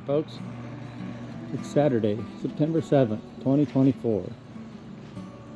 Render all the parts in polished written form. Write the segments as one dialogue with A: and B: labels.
A: folks. It's Saturday, September 7th, 2024.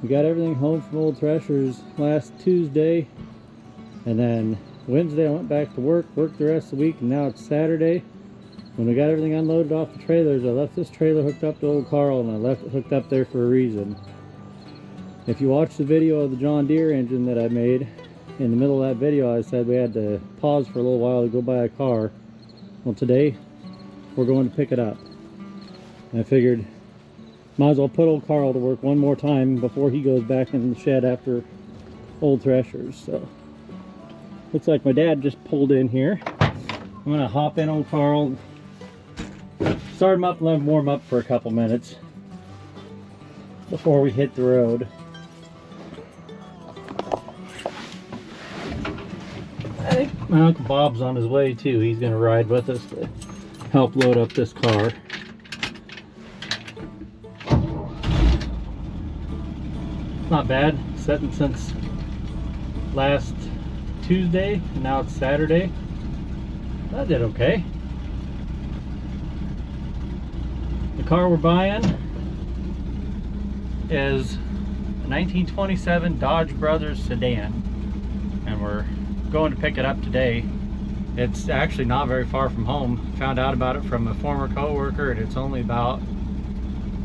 A: We got everything home from Old Threshers last Tuesday, and then Wednesday I went back to worked the rest of the week, and now it's Saturday. When we got everything unloaded off the trailers, I left this trailer hooked up to old Carl, and I left it hooked up there for a reason. If you watch the video of the John Deere engine that I made, in the middle of that video I said we had to pause for a little while to go buy a car. Well, today we're going to pick it up. And I figured might as well put old Carl to work one more time before he goes back in the shed after Old Threshers. So looks like my dad just pulled in here. I'm gonna hop in old Carl, start him up, and let him warm up for a couple minutes before we hit the road. I think my Uncle Bob's on his way too. He's gonna ride with us to help load up this car. Not bad, setting since last Tuesday, and now it's Saturday. That did okay. The car we're buying is a 1927 Dodge Brothers Sedan, and we're going to pick it up today. It's actually not very far from home. Found out about it from a former co-worker, and it's only about,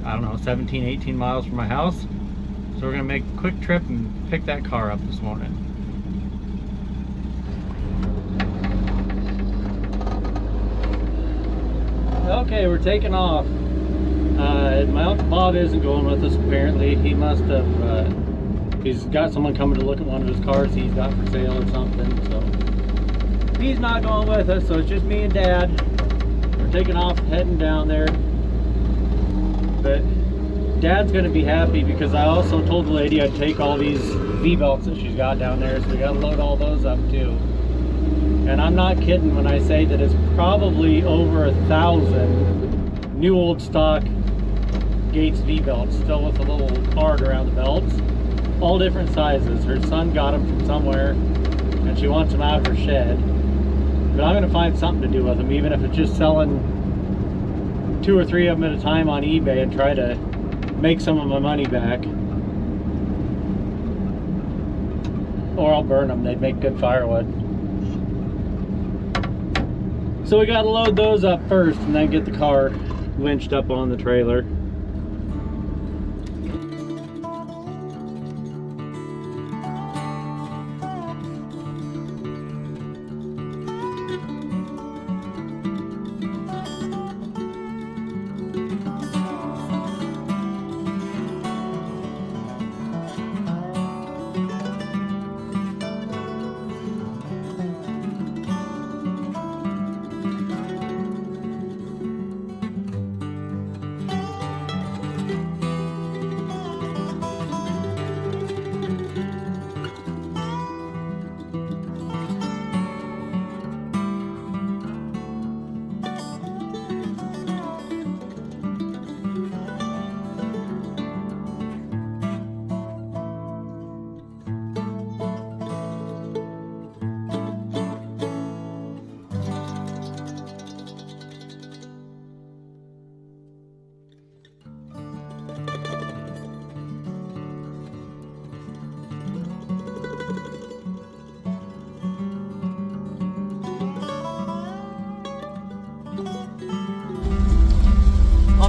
A: I don't know, 17, 18 miles from my house. So we're gonna make a quick trip and pick that car up this morning. Okay, we're taking off. My Uncle Bob isn't going with us apparently. He must have, he's got someone coming to look at one of his cars he's got for sale or something. So he's not going with us, so it's just me and Dad. We're taking off, heading down there. But Dad's gonna be happy because I also told the lady I'd take all these V-belts that she's got down there, so we gotta load all those up too. And I'm not kidding when I say that it's probably over 1,000 new old stock Gates V-belts, still with a little card around the belts, all different sizes. Her son got them from somewhere and she wants them out of her shed. But I'm gonna find something to do with them, even if it's just selling 2 or 3 of them at a time on eBay and try to make some of my money back. Or I'll burn them, they'd make good firewood. So we gotta load those up first and then get the car winched up on the trailer.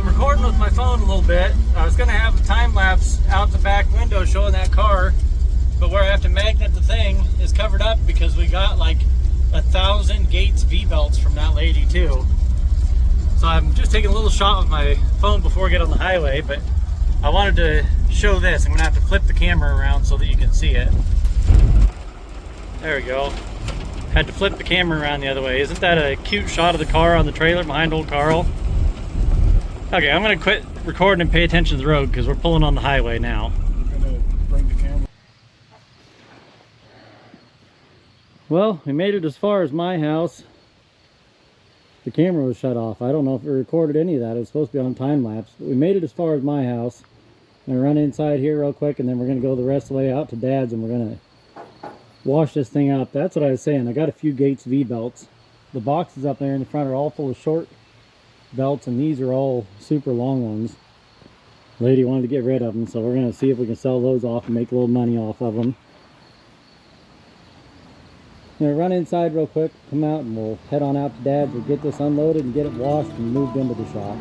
A: Recording with my phone a little bit. I was going to have a time lapse out the back window showing that car, but where I have to magnet the thing is covered up because we got like 1,000 Gates V-belts from that lady too. So I'm just taking a little shot with my phone before I get on the highway, but I wanted to show this. I'm going to have to flip the camera around so that you can see it. There we go. Had to flip the camera around the other way. Isn't that a cute shot of the car on the trailer behind old Carl? Okay, I'm gonna quit recording and pay attention to the road because we're pulling on the highway now.
B: We're gonna bring the camera.
A: Well, we made it as far as my house. The camera was shut off. I don't know if it recorded any of that. It was supposed to be on time lapse, but we made it as far as my house. I'm gonna run inside here real quick, and then we're gonna go the rest of the way out to Dad's, and we're gonna wash this thing up. That's what I was saying. I got a few Gates V-belts. The boxes up there in the front are all full of short belts, and these are all super long ones. Lady wanted to get rid of them, so we're going to see if we can sell those off and make a little money off of them. I'm going to run inside real quick, come out, and we'll head on out to Dad's. We'll get this unloaded and get it washed and moved into the shop.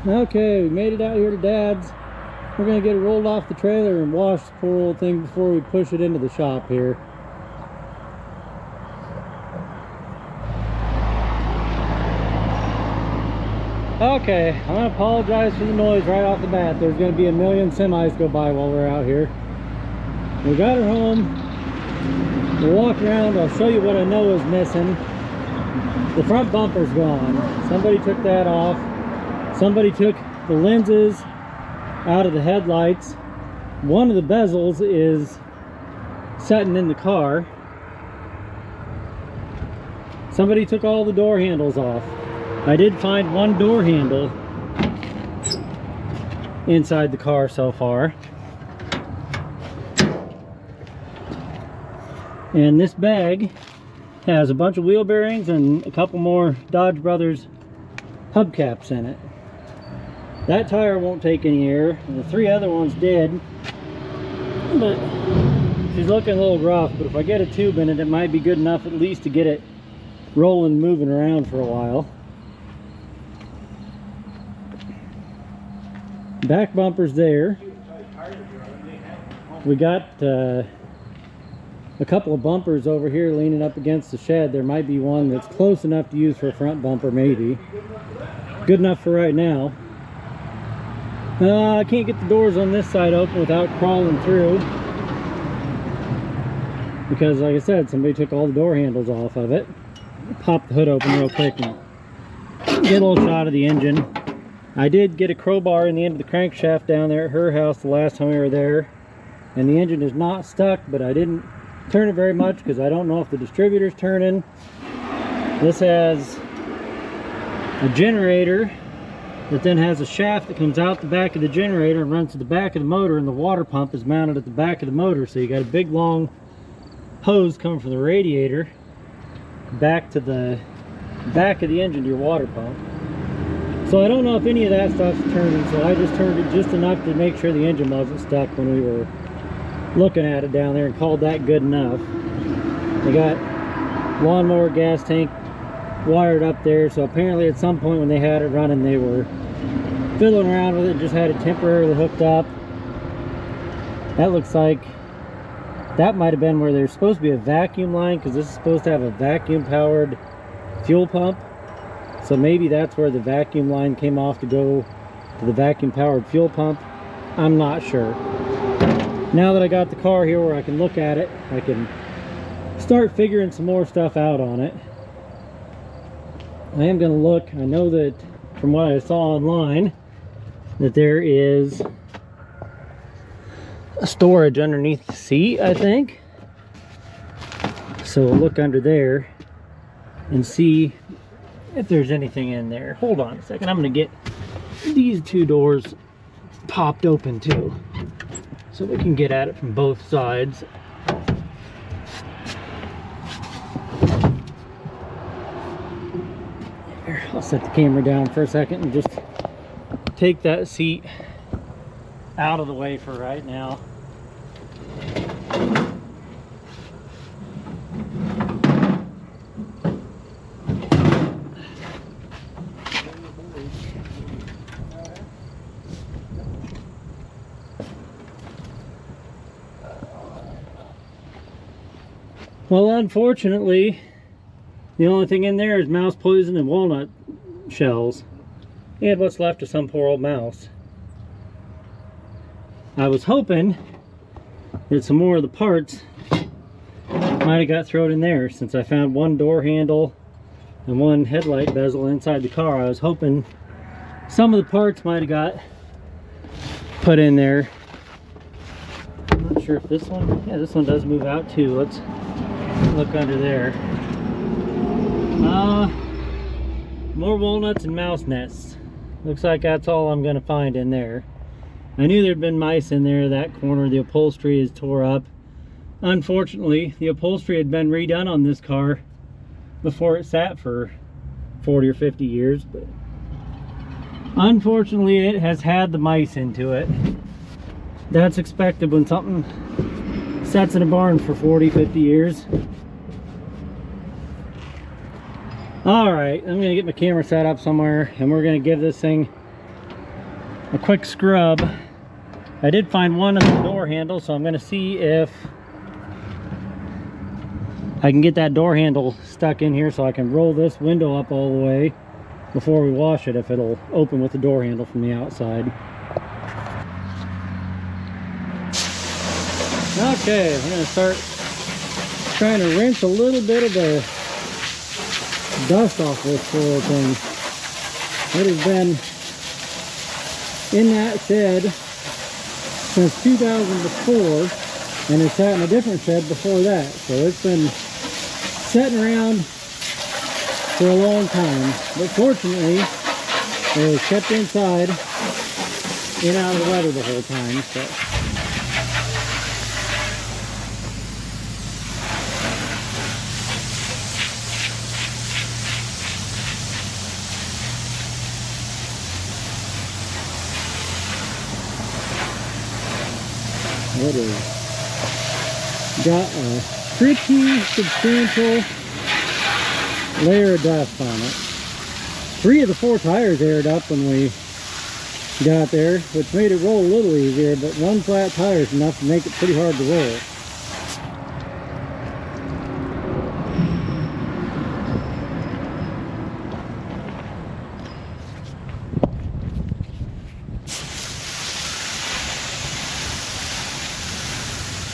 A: Okay, we made it out here to Dad's. We're going to get it rolled off the trailer and wash the poor old thing before we push it into the shop here. Okay, I'm going to apologize for the noise right off the bat. There's going to be a million semis go by while we're out here. We got her home. We'll walk around. I'll show you what I know is missing. The front bumper's gone. Somebody took that off. Somebody took the lenses out of the headlights. One of the bezels is sitting in the car. Somebody took all the door handles off. I did find one door handle inside the car so far. And this bag has a bunch of wheel bearings and a couple more Dodge Brothers hubcaps in it. That tire won't take any air. The three other ones did. But she's looking a little rough, but if I get a tube in it, it might be good enough at least to get it rolling, moving around for a while. Back bumper's there. We got a couple of bumpers over here leaning up against the shed. There might be one that's close enough to use for a front bumper, maybe. Good enough for right now. I can't get the doors on this side open without crawling through, because like I said, somebody took all the door handles off of it. Pop the hood open real quick and get a little shot of the engine. I did get a crowbar in the end of the crankshaft down there at her house the last time we were there, and the engine is not stuck, but I didn't turn it very much because I don't know if the distributor's turning. This has a generator that then has a shaft that comes out the back of the generator and runs to the back of the motor, and the water pump is mounted at the back of the motor, so you got a big long hose coming from the radiator back to the back of the engine to your water pump. So I don't know if any of that stuff's turning, so I just turned it just enough to make sure the engine wasn't stuck when we were looking at it down there, and called that good enough. They got lawnmower gas tank wired up there, so apparently at some point when they had it running, they were fiddling around with it, just had it temporarily hooked up. That looks like that might have been where there's supposed to be a vacuum line, because this is supposed to have a vacuum powered fuel pump. So maybe that's where the vacuum line came off to go to the vacuum powered fuel pump. I'm not sure. Now that I got the car here where I can look at it, I can start figuring some more stuff out on it. I am going to look. I know that from what I saw online that there is a storage underneath the seat, I think. So we'll look under there and see if there's anything in there. Hold on a second. I'm going to get these two doors popped open too, so we can get at it from both sides. Here, I'll set the camera down for a second and just take that seat out of the way for right now. Well, unfortunately, the only thing in there is mouse poison and walnut shells, and what's left of some poor old mouse. I was hoping that some more of the parts might have got thrown in there, since I found one door handle and one headlight bezel inside the car. I was hoping some of the parts might have got put in there. I'm not sure if this one, yeah, this one does move out too. Let's look under there. More walnuts and mouse nests. Looks like that's all I'm gonna find in there. I knew there'd been mice in there. That corner, the upholstery is tore up. Unfortunately, the upholstery had been redone on this car before it sat for 40 or 50 years, but unfortunately it has had the mice into it. That's expected when something sets in a barn for 40, 50 years. Alright, I'm going to get my camera set up somewhere and we're going to give this thing a quick scrub. I did find one of the door handles, so I'm going to see if I can get that door handle stuck in here so I can roll this window up all the way before we wash it, if it'll open with the door handle from the outside. Okay, I'm going to start trying to rinse a little bit of the dust off this poor old thing. It has been in that shed since 2004, and it sat in a different shed before that. So it's been sitting around for a long time. But fortunately, it was kept inside and out of the weather the whole time. So it is got a pretty substantial layer of dust on it. 3 of the 4 tires aired up when we got there, which made it roll a little easier, but one flat tire is enough to make it pretty hard to roll.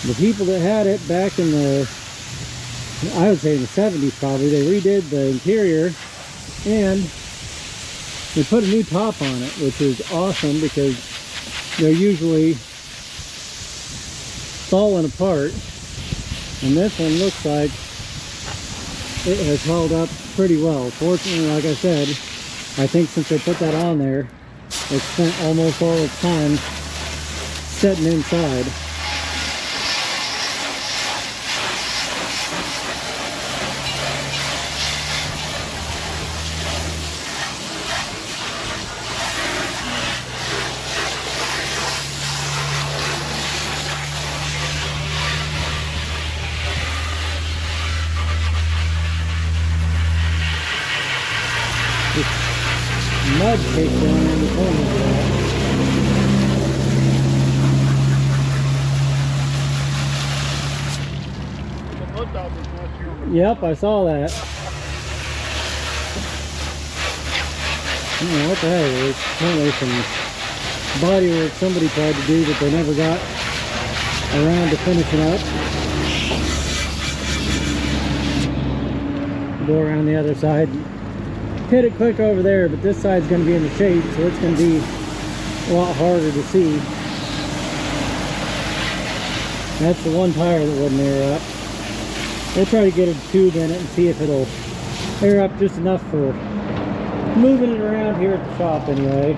A: The people that had it back in the, I would say in the 70s probably, they redid the interior and they put a new top on it, which is awesome because they're usually falling apart. And this one looks like it has held up pretty well. Fortunately, like I said, I think since they put that on there, it spent almost all its time sitting inside. Mud caked down in the corner of that.
B: left out this last year.
A: Yep, I saw that. I don't know what the hell it is. Apparently some body work somebody tried to do that they never got around to finishing up. Go around the other side. Hit it quick over there, but this side's going to be in the shade, so it's going to be a lot harder to see. That's the one tire that wouldn't air up. We'll try to get a tube in it and see if it'll air up just enough for moving it around here at the shop anyway.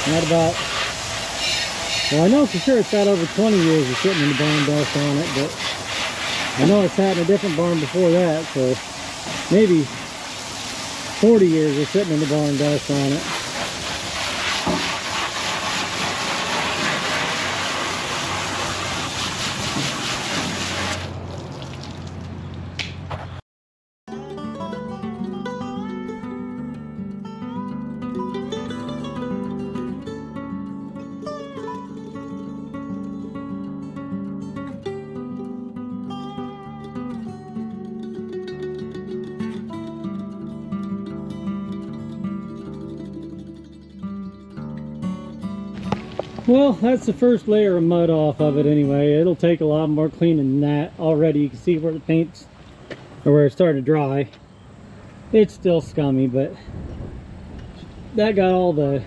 A: Not about, well, I know for sure it's got over 20 years of sitting in the barn dust on it, but I know it's sat in a different barn before that, so maybe 40 years of sitting in the barn dust on it. Well, that's the first layer of mud off of it anyway. It'll take a lot more cleaning than that. Already you can see where the paint's, or where it's starting to dry. It's still scummy, but that got all the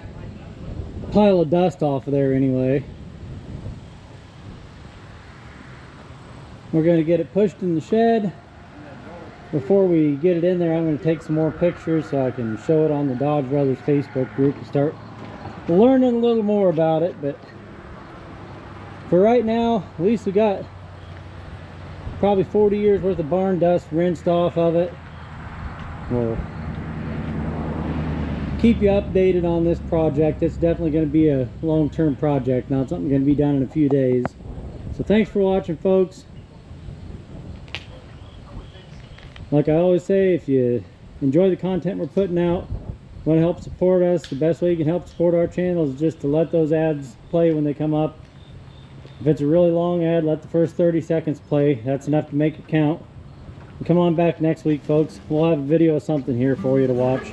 A: pile of dust off of there anyway. We're going to get it pushed in the shed. Before we get it in there, I'm going to take some more pictures so I can show it on the Dodge Brothers Facebook group and start learning a little more about it. But for right now, at least we got probably 40 years worth of barn dust rinsed off of it. We'll keep you updated on this project. It's definitely going to be a long-term project, not something going to be done in a few days. So thanks for watching, folks. Like I always say, if you enjoy the content we're putting out, want to help support us, the best way you can help support our channel is just to let those ads play when they come up. If it's a really long ad, let the first 30 seconds play. That's enough to make it count. And come on back next week, folks. We'll have a video of something here for you to watch.